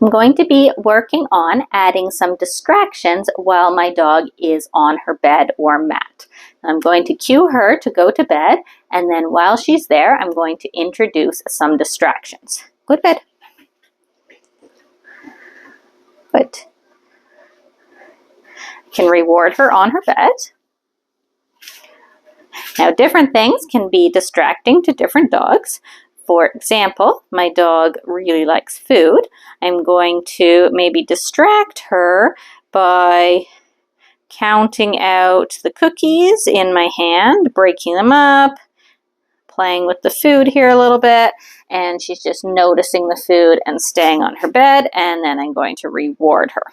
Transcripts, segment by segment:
I'm going to be working on adding some distractions while my dog is on her bed or mat. I'm going to cue her to go to bed, and then while she's there, I'm going to introduce some distractions. Go to bed. Good. I can reward her on her bed. Now, different things can be distracting to different dogs. For example, my dog really likes food. I'm going to maybe distract her by counting out the cookies in my hand, breaking them up, playing with the food here a little bit, and she's just noticing the food and staying on her bed, and then I'm going to reward her.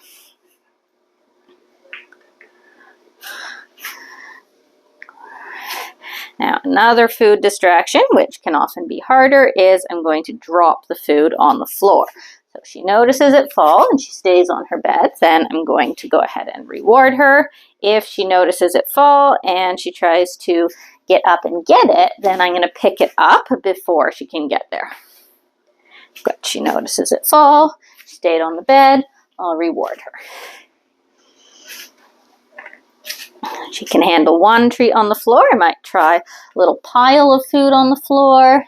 Now, another food distraction, which can often be harder, is I'm going to drop the food on the floor. So she notices it fall and she stays on her bed, then I'm going to go ahead and reward her. If she notices it fall and she tries to get up and get it, then I'm going to pick it up before she can get there. Good. She notices it fall, she stayed on the bed, I'll reward her. She can handle one treat on the floor. I might try a little pile of food on the floor.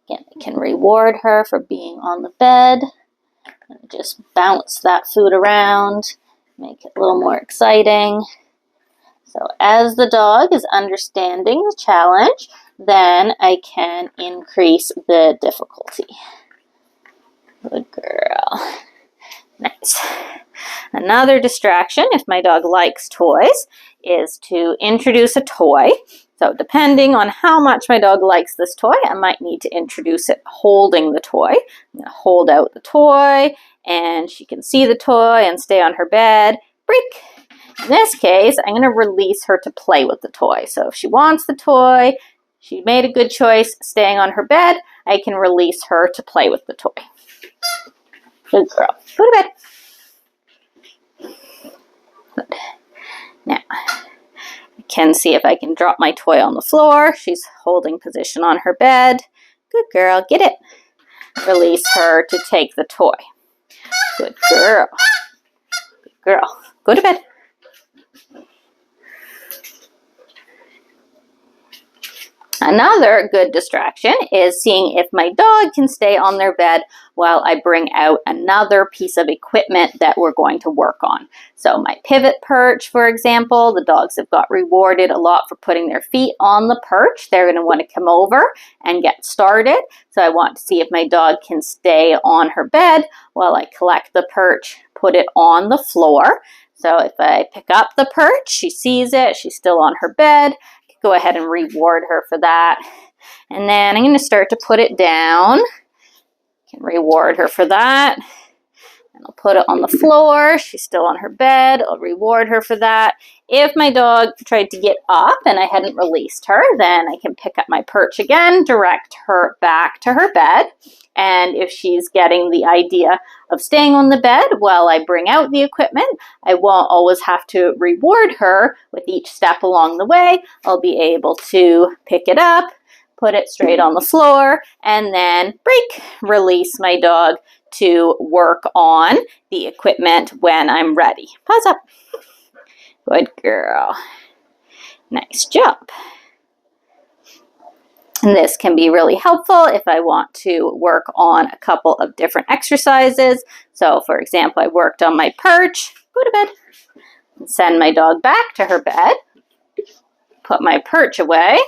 Again, I can reward her for being on the bed. And just bounce that food around, make it a little more exciting. So as the dog is understanding the challenge, then I can increase the difficulty. Good girl. Nice. Another distraction, if my dog likes toys, is to introduce a toy. So depending on how much my dog likes this toy, I might need to introduce it holding the toy. I'm going to hold out the toy, and she can see the toy and stay on her bed. Break! In this case, I'm going to release her to play with the toy. So if she wants the toy, she made a good choice staying on her bed, I can release her to play with the toy. Good girl. Go to bed. Good. Now, I can see if I can drop my toy on the floor. She's holding position on her bed. Good girl. Get it. Release her to take the toy. Good girl. Good girl. Go to bed. Another good distraction is seeing if my dog can stay on their bed while I bring out another piece of equipment that we're going to work on. So my pivot perch, for example, the dogs have got rewarded a lot for putting their feet on the perch. They're going to want to come over and get started. So I want to see if my dog can stay on her bed while I collect the perch, put it on the floor. So if I pick up the perch, she sees it, she's still on her bed. Go ahead and reward her for that. And then I'm going to start to put it down. Can reward her for that. And I'll put it on the floor. She's still on her bed. I'll reward her for that. If my dog tried to get up and I hadn't released her, then I can pick up my perch again, direct her back to her bed. And if she's getting the idea of staying on the bed while I bring out the equipment, I won't always have to reward her with each step along the way. I'll be able to pick it up, put it straight on the floor, and then break, release my dog to work on the equipment when I'm ready. Pause up. Good girl. Nice job. And this can be really helpful if I want to work on a couple of different exercises. So for example, I worked on my perch, go to bed, and send my dog back to her bed, put my perch away,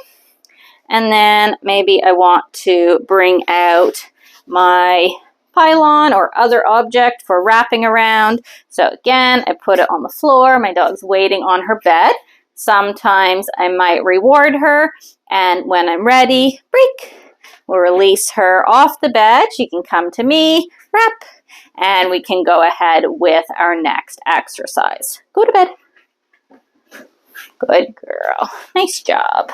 and then maybe I want to bring out my pylon or other object for wrapping around. So again, I put it on the floor, my dog's waiting on her bed. Sometimes I might reward her, and when I'm ready, break. We'll release her off the bed. She can come to me, wrap, and we can go ahead with our next exercise. Go to bed. Good girl. Nice job.